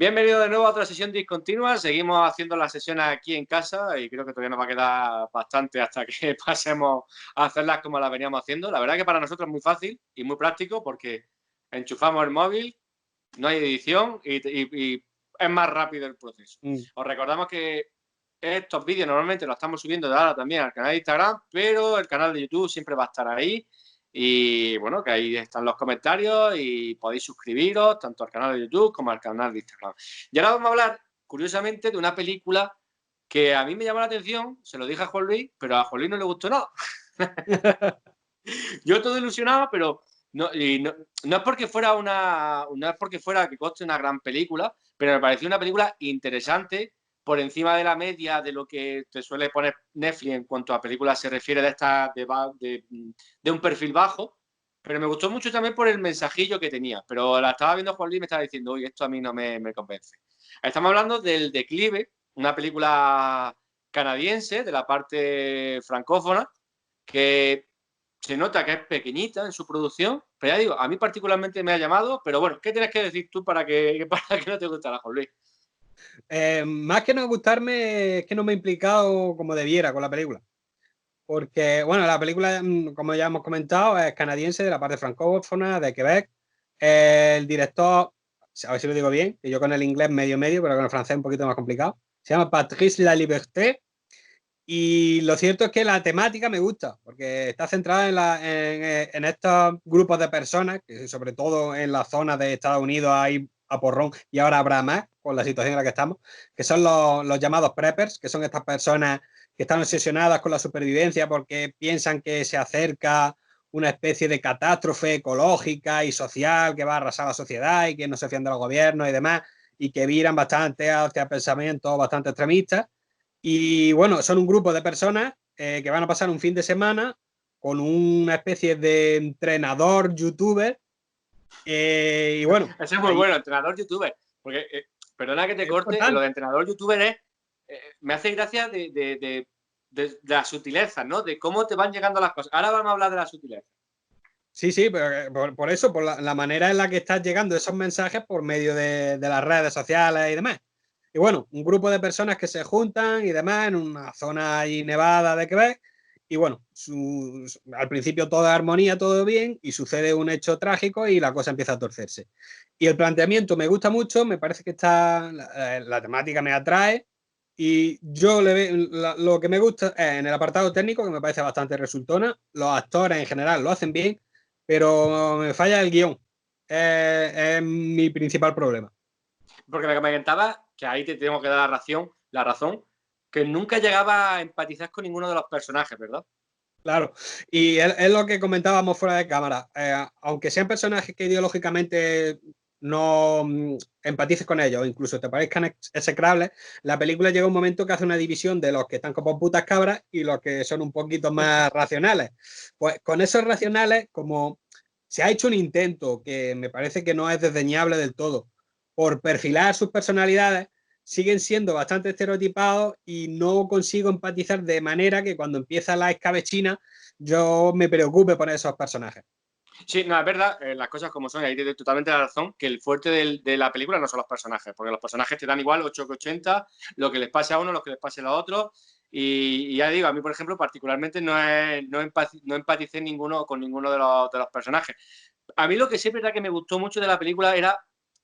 Bienvenido de nuevo a otra sesión discontinua. Seguimos haciendo las sesiones aquí en casa y creo que todavía nos va a quedar bastante hasta que pasemos a hacerlas como las veníamos haciendo. La verdad que para nosotros es muy fácil y muy práctico porque enchufamos el móvil, no hay edición y es más rápido el proceso. Os recordamos que estos vídeos normalmente los estamos subiendo de ahora también al canal de Instagram, pero el canal de YouTube siempre va a estar ahí. Y bueno, que ahí están los comentarios y podéis suscribiros tanto al canal de YouTube como al canal de Instagram. Y ahora vamos a hablar, curiosamente, de una película que a mí me llamó la atención, se lo dije a Juan Luis, pero a Juan Luis no le gustó nada. Yo todo ilusionado, pero no es porque fuera que coste una gran película, pero me pareció una película interesante por encima de la media de lo que te suele poner Netflix en cuanto a películas se refiere de un perfil bajo, pero me gustó mucho también por el mensajillo que tenía. Pero la estaba viendo Juan Luis y me estaba diciendo, oye, esto a mí no me convence. Estamos hablando del Declive, una película canadiense de la parte francófona que se nota que es pequeñita en su producción, pero ya digo, a mí particularmente me ha llamado, pero bueno, ¿qué tienes que decir tú para que no te gustara, Juan Luis? Más que no gustarme, es que no me he implicado como debiera con la película. Porque, bueno, la película, como ya hemos comentado, es canadiense, de la parte francófona, de Quebec. El director, a ver si lo digo bien, que yo con el inglés medio, pero con el francés un poquito más complicado. Se llama Patrice Laliberté. Y lo cierto es que la temática me gusta, porque está centrada en estos grupos de personas, que sobre todo en la zona de Estados Unidos hay a porrón y ahora habrá más con la situación en la que estamos, que son los llamados preppers, que son estas personas que están obsesionadas con la supervivencia porque piensan que se acerca una especie de catástrofe ecológica y social que va a arrasar la sociedad y que no se fían de los gobiernos y demás, y que viran bastante hacia pensamientos bastante extremistas. Y bueno, son un grupo de personas que van a pasar un fin de semana con una especie de entrenador youtuber. Y bueno, Ese es muy ahí bueno, entrenador youtuber. Porque, perdona que te es corte, lo importante. de entrenador youtuber me hace gracia de la sutileza, ¿no? De cómo te van llegando las cosas. Ahora vamos a hablar de la sutileza. Sí, sí, pero por eso, por la manera en la que están llegando esos mensajes por medio de las redes sociales y demás. Y bueno, un grupo de personas que se juntan y demás en una zona ahí nevada de Quebec. Y bueno, al principio toda armonía, todo bien, y sucede un hecho trágico y la cosa empieza a torcerse. Y el planteamiento me gusta mucho, me parece que la temática me atrae. Y yo lo que me gusta es en el apartado técnico, que me parece bastante resultona. Los actores en general lo hacen bien, pero me falla el guión. Es mi principal problema. Porque me comentaba, que ahí te tengo que dar la razón, que nunca llegaba a empatizar con ninguno de los personajes, ¿verdad? Claro, y es lo que comentábamos fuera de cámara. Aunque sean personajes que ideológicamente no empatices con ellos, incluso te parezcan execrables, la película llega un momento que hace una división de los que están como putas cabras y los que son un poquito más racionales. Pues con esos racionales, como se ha hecho un intento que me parece que no es desdeñable del todo, por perfilar sus personalidades, siguen siendo bastante estereotipados y no consigo empatizar de manera que cuando empieza la escabechina yo me preocupe por esos personajes. Sí, no, es verdad, las cosas como son, y ahí tienes totalmente la razón, que el fuerte de la película no son los personajes, porque los personajes te dan igual 8 que 80, lo que les pase a uno, lo que les pase a los otros, y ya digo, a mí, por ejemplo, particularmente no empaticé con ninguno de los personajes. A mí lo que sí es verdad que me gustó mucho de la película era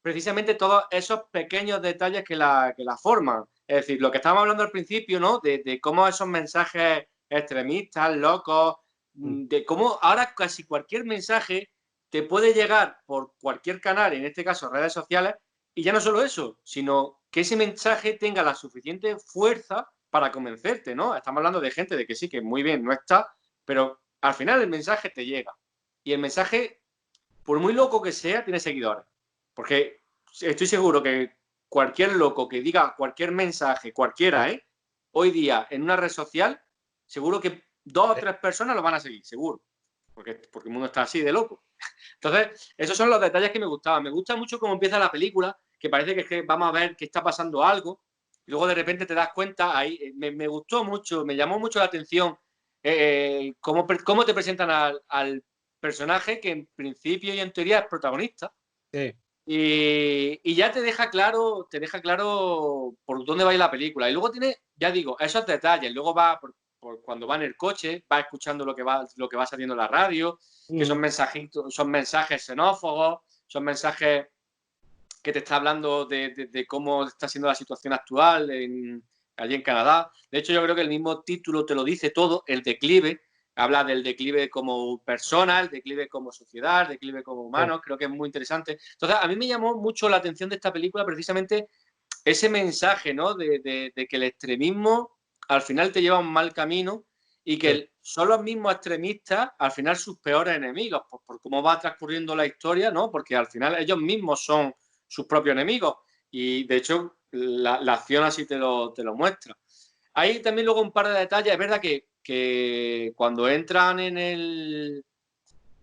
precisamente todos esos pequeños detalles que la forman. Es decir, lo que estábamos hablando al principio, ¿no? De cómo esos mensajes extremistas, locos, de cómo ahora casi cualquier mensaje te puede llegar por cualquier canal, en este caso redes sociales, y ya no solo eso, sino que ese mensaje tenga la suficiente fuerza para convencerte, ¿no? Estamos hablando de gente de que sí, que muy bien no está, pero al final el mensaje te llega. Y el mensaje, por muy loco que sea, tiene seguidores. Porque estoy seguro que cualquier loco que diga cualquier mensaje, cualquiera, hoy día en una red social, seguro que 2 o 3 personas lo van a seguir, seguro. Porque el mundo está así de loco. Entonces, esos son los detalles que me gustaban. Me gusta mucho cómo empieza la película, que parece que vamos a ver que está pasando algo, y luego de repente te das cuenta, ahí me gustó mucho, me llamó mucho la atención cómo te presentan al personaje que en principio y en teoría es protagonista. Sí. Y ya te deja claro por dónde va a ir la película. Y luego tiene, ya digo, esos detalles. Luego va, cuando va en el coche, va escuchando lo que va saliendo en la radio, que son mensajitos, son mensajes xenófobos, son mensajes que te está hablando de cómo está siendo la situación actual allí en Canadá. De hecho, yo creo que el mismo título te lo dice todo, el declive. Habla del declive como persona, el declive como sociedad, el declive como humano. Creo que es muy interesante. Entonces, a mí me llamó mucho la atención de esta película precisamente ese mensaje, ¿no? De que el extremismo al final te lleva a un mal camino y que son los mismos extremistas al final sus peores enemigos, por cómo va transcurriendo la historia, ¿no? Porque al final ellos mismos son sus propios enemigos y de hecho la acción así te lo muestra. Hay también luego un par de detalles, es verdad que cuando entran en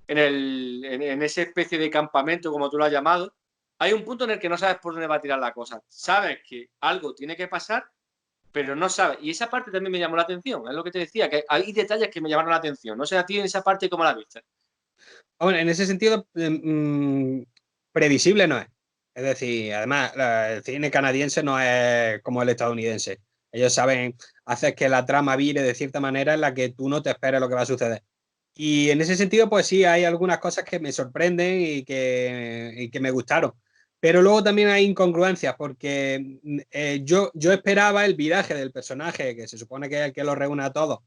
esa especie de campamento, como tú lo has llamado, hay un punto en el que no sabes por dónde va a tirar la cosa. Sabes que algo tiene que pasar, pero no sabes. Y esa parte también me llamó la atención. Es lo que te decía, que hay detalles que me llamaron la atención. No sé a ti en esa parte cómo la viste. Bueno, en ese sentido, previsible no es. Es decir, además, el cine canadiense no es como el estadounidense. Ellos saben hacer que la trama vire de cierta manera en la que tú no te esperes lo que va a suceder. Y en ese sentido, pues sí, hay algunas cosas que me sorprenden y que me gustaron. Pero luego también hay incongruencias, porque yo esperaba el viraje del personaje, que se supone que es el que lo reúne a todos,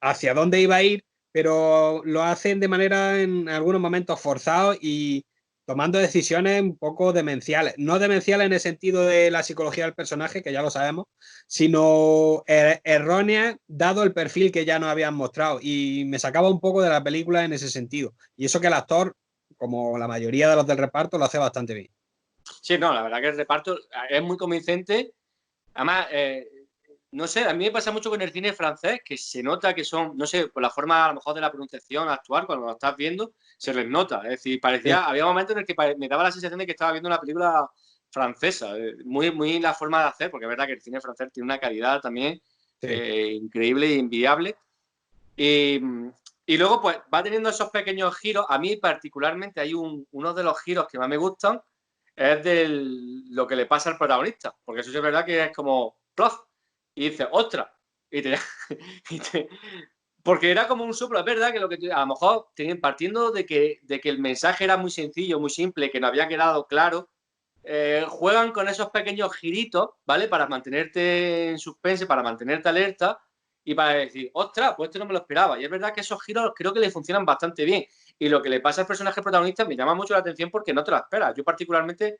hacia dónde iba a ir, pero lo hacen de manera en algunos momentos forzados y tomando decisiones un poco demenciales. No demenciales en el sentido de la psicología del personaje, que ya lo sabemos, sino erróneas dado el perfil que ya nos habían mostrado. Y me sacaba un poco de la película en ese sentido. Y eso que el actor, como la mayoría de los del reparto, lo hace bastante bien. Sí, no, la verdad que el reparto es muy convincente. Además, no sé, a mí me pasa mucho con el cine francés, que se nota que son, no sé, por la forma a lo mejor de la pronunciación actual, cuando lo estás viendo, se les nota. Es decir, Sí, había momentos en el que me daba la sensación de que estaba viendo una película francesa. Muy la forma de hacer, porque es verdad que el cine francés tiene una calidad también sí. increíble e envidiable. Y, y luego, pues, va teniendo esos pequeños giros. A mí, particularmente, hay uno de los giros que más me gustan, es de lo que le pasa al protagonista. Porque eso sí es verdad que es como, ¡plof! Y dices, ¡ostras! Y te, y te, porque era como un soplo. Es verdad que a lo mejor partiendo de que el mensaje era muy sencillo, muy simple, que no había quedado claro, juegan con esos pequeños giritos, ¿vale? Para mantenerte en suspense, para mantenerte alerta y para decir, ostras, pues esto no me lo esperaba. Y es verdad que esos giros creo que le funcionan bastante bien. Y lo que le pasa al personaje protagonista me llama mucho la atención porque no te lo esperas. Yo particularmente,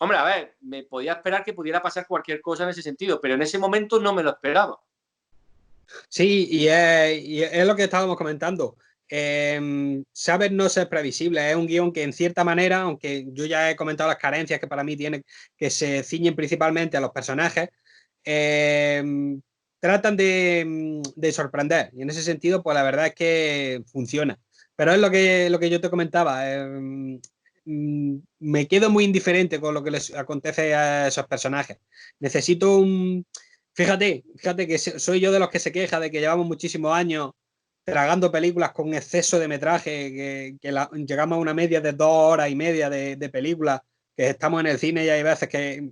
hombre, a ver, me podía esperar que pudiera pasar cualquier cosa en ese sentido, pero en ese momento no me lo esperaba. Sí, y es lo que estábamos comentando. Sabes no ser previsible. Es un guión que en cierta manera, aunque yo ya he comentado las carencias que para mí tiene, que se ciñen principalmente a los personajes, tratan de sorprender. Y en ese sentido, pues la verdad es que funciona. Pero es lo que yo te comentaba. Me quedo muy indiferente con lo que les acontece a esos personajes. Necesito un... Fíjate que soy yo de los que se queja de que llevamos muchísimos años tragando películas con exceso de metraje, llegamos a una media de 2 horas y media de películas, que estamos en el cine y hay veces que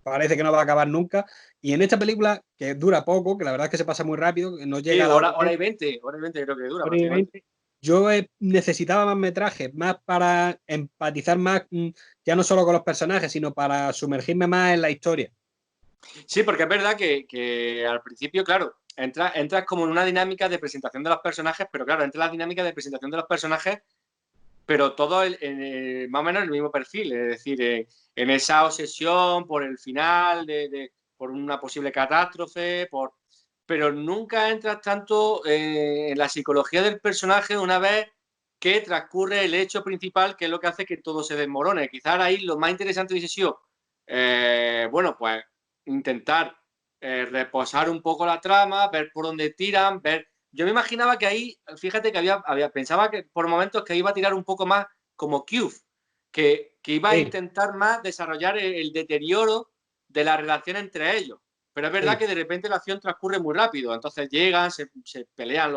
parece que no va a acabar nunca. Y en esta película, que dura poco, que la verdad es que se pasa muy rápido, que no Sí, llega a la hora hora y 20 creo que dura hora y prácticamente. 20, yo necesitaba más metraje, más para empatizar más, ya no solo con los personajes, sino para sumergirme más en la historia. Sí, porque es verdad que al principio, claro, entras como en una dinámica de presentación de los personajes, pero claro, entra la dinámica de presentación de los personajes, pero todo más o menos el mismo perfil, es decir, en esa obsesión por el final, por una posible catástrofe, pero nunca entras tanto en la psicología del personaje una vez que transcurre el hecho principal, que es lo que hace que todo se desmorone. Quizás ahí lo más interesante hubiese sido, bueno, pues intentar reposar un poco la trama, ver por dónde tiran, ver. Yo me imaginaba que ahí, fíjate que pensaba que por momentos que iba a tirar un poco más como Cube, que iba a Sí, intentar más desarrollar el deterioro de la relación entre ellos. pero es verdad que de repente la acción transcurre muy rápido, entonces llegan, se pelean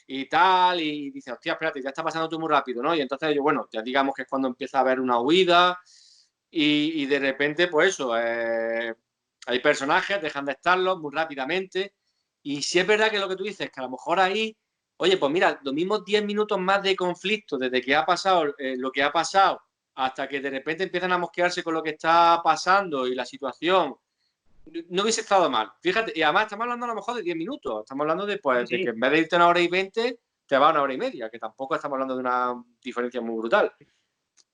y tal, y dicen, hostia, espérate, ya está pasando todo muy rápido, ¿no? Y entonces, bueno, ya digamos que es cuando empieza a haber una huida y de repente, pues eso, hay personajes, dejan de estarlos muy rápidamente, y si es verdad que lo que tú dices, que a lo mejor ahí, oye, pues mira, los mismos 10 minutos más de conflicto desde que ha pasado lo que ha pasado hasta que de repente empiezan a mosquearse con lo que está pasando y la situación, no hubiese estado mal. Fíjate, y además estamos hablando a lo mejor de 10 minutos. Estamos hablando de, pues, Sí. de que en vez de irte a 1 hora y 20, te va a 1 hora y media, que tampoco estamos hablando de una diferencia muy brutal.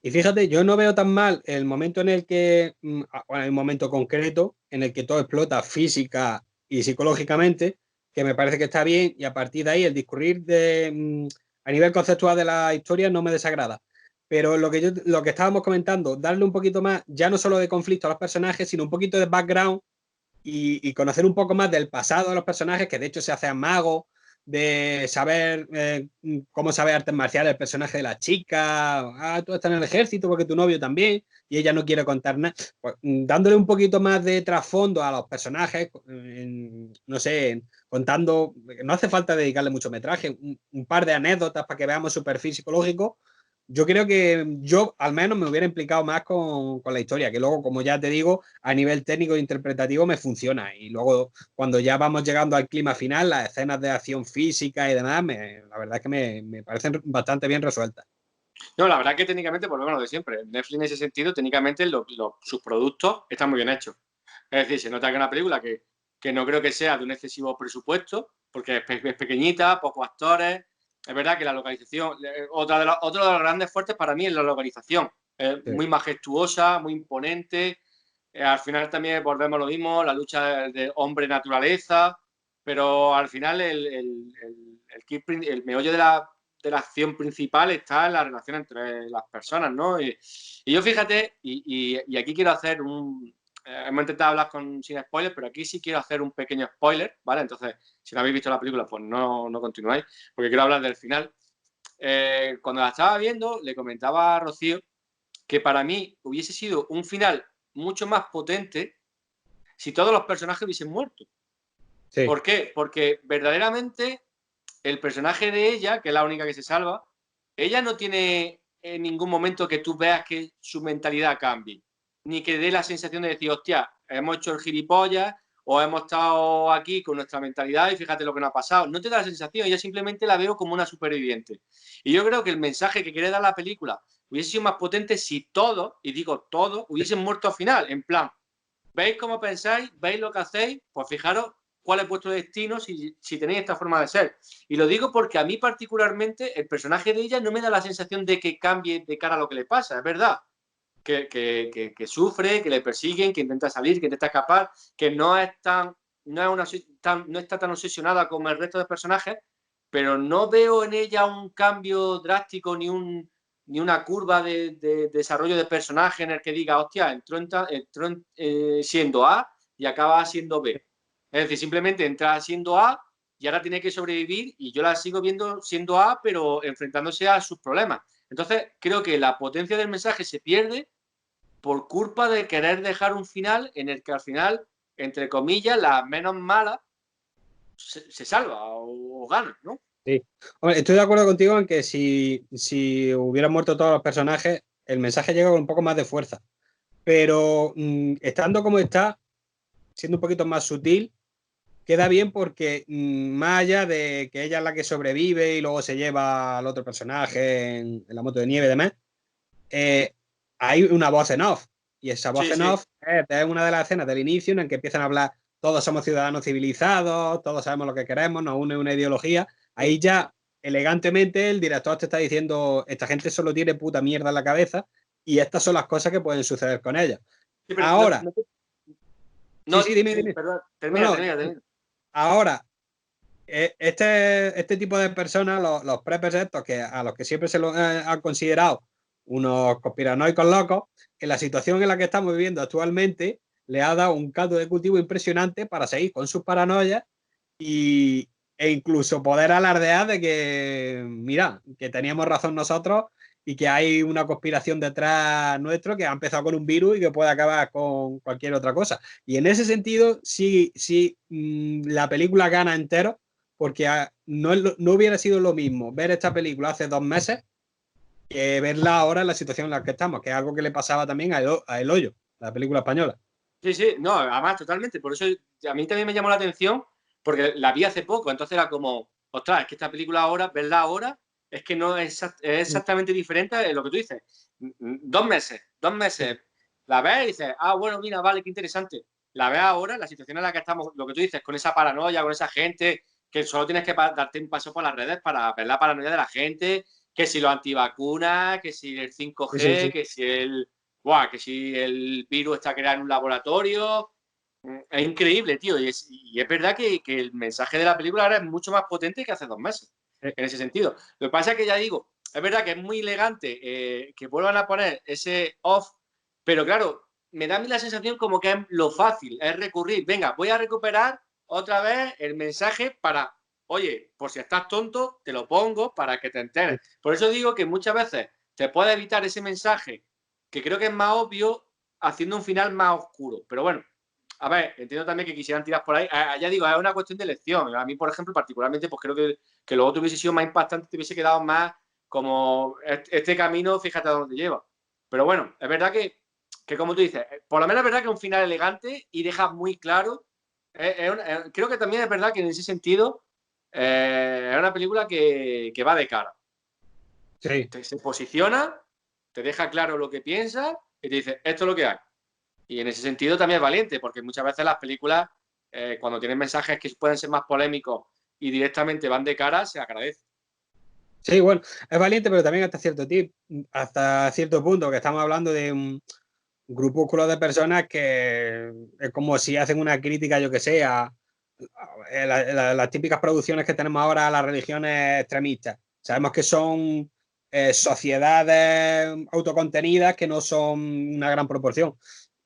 Y fíjate, yo no veo tan mal el momento en el que, bueno, hay un momento concreto en el que todo explota física y psicológicamente, que me parece que está bien, y a partir de ahí el discurrir a nivel conceptual de la historia no me desagrada. Pero lo que estábamos comentando, darle un poquito más, ya no solo de conflicto a los personajes, sino un poquito de background y conocer un poco más del pasado de los personajes, que de hecho se hacen magos, de saber cómo sabe artes marciales el personaje de la chica, tú estás en el ejército porque tu novio también, y ella no quiere contar nada. Pues, dándole un poquito más de trasfondo a los personajes, no sé, contando, no hace falta dedicarle mucho metraje, un par de anécdotas para que veamos su perfil psicológico. Yo creo que yo al menos me hubiera implicado más con la historia, que luego, como ya te digo, a nivel técnico e interpretativo me funciona. Y luego, cuando ya vamos llegando al clima final, las escenas de acción física y demás, la verdad es que me parecen bastante bien resueltas. No, la verdad que técnicamente, volvemos a lo de siempre. Netflix en ese sentido, técnicamente, sus productos están muy bien hechos. Es decir, se nota que es una película que no creo que sea de un excesivo presupuesto, porque es pequeñita, pocos actores. Es verdad que la localización, otro de los grandes fuertes para mí es la localización. Sí. Muy majestuosa, muy imponente. Al final también volvemos a lo mismo, la lucha de hombre-naturaleza, pero al final el meollo de la acción principal está en la relación entre las personas, ¿no? Y yo fíjate, y aquí quiero hacer hemos intentado hablar sin spoilers, pero aquí sí quiero hacer un pequeño spoiler, ¿vale? Entonces, si no habéis visto la película, pues no continuáis, porque quiero hablar del final. Cuando la estaba viendo, le comentaba a Rocío que para mí hubiese sido un final mucho más potente si todos los personajes hubiesen muerto. Sí. ¿Por qué? Porque verdaderamente el personaje de ella, que es la única que se salva, ella no tiene en ningún momento que tú veas que su mentalidad cambie, ni que dé la sensación de decir, hostia, hemos hecho el gilipollas o hemos estado aquí con nuestra mentalidad y fíjate lo que nos ha pasado. No te da la sensación, ella simplemente la veo como una superviviente. Y yo creo que el mensaje que quiere dar la película hubiese sido más potente si todos, y digo todos, hubiesen muerto al final, en plan, ¿veis cómo pensáis? ¿Veis lo que hacéis? Pues fijaros cuál es vuestro destino si tenéis esta forma de ser. Y lo digo porque a mí particularmente el personaje de ella no me da la sensación de que cambie de cara a lo que le pasa, es verdad. Que sufre, que le persiguen, que intenta salir, que intenta escapar, que no está tan obsesionada como el resto de personajes, pero no veo en ella un cambio drástico ni una curva de desarrollo de personaje en el que diga, hostia, entró siendo A y acaba siendo B. Es decir, simplemente entra siendo A y ahora tiene que sobrevivir y yo la sigo viendo siendo A, pero enfrentándose a sus problemas. Entonces, creo que la potencia del mensaje se pierde por culpa de querer dejar un final en el que al final, entre comillas, la menos mala se salva o gana, ¿no? Sí. Hombre, estoy de acuerdo contigo en que si hubieran muerto todos los personajes, el mensaje llega con un poco más de fuerza. Pero estando como está, siendo un poquito más sutil, queda bien porque más allá de que ella es la que sobrevive y luego se lleva al otro personaje en la moto de nieve y demás, hay una voz en off. Y esa voz Sí, en sí. off es una de las escenas del inicio en el que empiezan a hablar, todos somos ciudadanos civilizados, todos sabemos lo que queremos, nos une una ideología. Ahí ya, elegantemente, el director te está diciendo, esta gente solo tiene puta mierda en la cabeza y estas son las cosas que pueden suceder con ella. Sí, pero Ahora, no, sí, dime. perdón, No, termina. ahora, este tipo de personas, los preppers estos, a los que siempre se los han considerado unos conspiranoicos locos, en la situación en la que estamos viviendo actualmente, le ha dado un caldo de cultivo impresionante para seguir con sus paranoias e incluso poder alardear de que, mira, que teníamos razón nosotros y que hay una conspiración detrás nuestro que ha empezado con un virus y que puede acabar con cualquier otra cosa. Y en ese sentido, sí, la película gana entero, porque no hubiera sido lo mismo ver esta película hace 2 meses que verla ahora en la situación en la que estamos, que es algo que le pasaba también a El Hoyo, la película española. Sí, sí, no, además totalmente. Por eso a mí también me llamó la atención, porque la vi hace poco, entonces era como, ostras, es que esta película ahora, verla ahora, es que no es exactamente diferente a lo que tú dices. 2 meses, 2 meses, la ves y dices, ah, bueno, mira, vale, qué interesante. La ves ahora, la situación en la que estamos, lo que tú dices, con esa paranoia, con esa gente, que solo tienes que darte un paso por las redes para ver la paranoia de la gente, que si los antivacunas, que si el 5G, que si que si el virus está creado en un laboratorio. Es increíble, tío. Y es verdad que el mensaje de la película ahora es mucho más potente que hace 2 meses, en ese sentido. Lo que pasa es que ya digo, es verdad que es muy elegante que vuelvan a poner ese off, pero claro, me da a mí la sensación como que es lo fácil, es recurrir. Venga, voy a recuperar otra vez el mensaje para, oye, por si estás tonto, te lo pongo para que te enteres. Por eso digo que muchas veces te puede evitar ese mensaje, que creo que es más obvio, haciendo un final más oscuro. Pero bueno, a ver, entiendo también que quisieran tirar por ahí. Ya digo, es una cuestión de elección. A mí, por ejemplo, particularmente, pues creo que lo otro hubiese sido más impactante, te hubiese quedado más como este camino, fíjate a dónde te lleva. Pero bueno, es verdad que como tú dices, por lo menos es verdad que es un final elegante y deja muy claro. Creo que también es verdad que en ese sentido es una película que va de cara. Sí. Se posiciona, te deja claro lo que piensa y te dice, esto es lo que hay. Y en ese sentido también es valiente, porque muchas veces las películas, cuando tienen mensajes que pueden ser más polémicos y directamente van de cara, se agradece. Sí, bueno, es valiente, pero también hasta cierto punto, que estamos hablando de un grupúsculo de personas que es como si hacen una crítica, yo que sé, a las típicas producciones que tenemos ahora a las religiones extremistas. Sabemos que son sociedades autocontenidas que no son una gran proporción.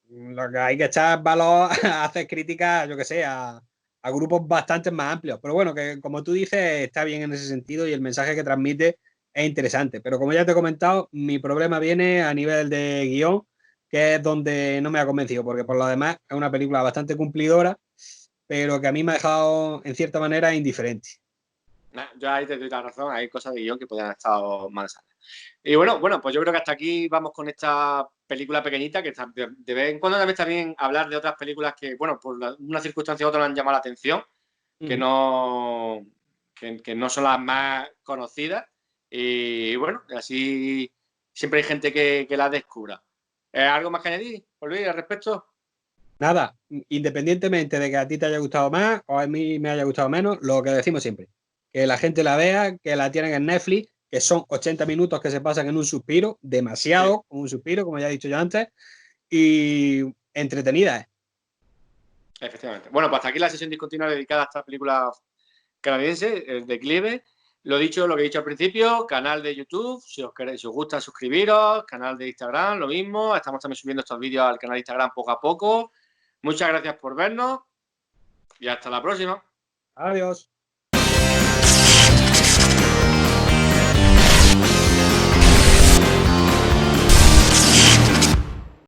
Lo que hay que echar valor a hacer críticas, yo que sé, a grupos bastante más amplios. Pero bueno, que como tú dices, está bien en ese sentido y el mensaje que transmite es interesante. Pero como ya te he comentado, mi problema viene a nivel de guión, que es donde no me ha convencido, porque por lo demás es una película bastante cumplidora, pero que a mí me ha dejado en cierta manera indiferente. Yo ahí te doy la razón, hay cosas de guión que podrían haber estado más sanas. Y bueno, pues yo creo que hasta aquí vamos con esta película pequeñita, que de vez en cuando también está bien hablar de otras películas que, bueno, por una circunstancia u otra nos han llamado la atención, que no, que no son las más conocidas. Y bueno, así siempre hay gente que las descubra. ¿Algo más que añadir, Luis, al respecto? Nada, independientemente de que a ti te haya gustado más o a mí me haya gustado menos, lo que decimos siempre, que la gente la vea, que la tienen en Netflix, que son 80 minutos que se pasan en un suspiro, demasiado, Sí. como un suspiro, como ya he dicho yo antes, y entretenida es. Efectivamente. Bueno, pues hasta aquí la sesión discontinua dedicada a esta película canadiense, El Declive. Lo dicho, lo que he dicho al principio, canal de YouTube, si os queréis, si os gusta, suscribiros, canal de Instagram, lo mismo. Estamos también subiendo estos vídeos al canal de Instagram poco a poco. Muchas gracias por vernos y hasta la próxima. Adiós.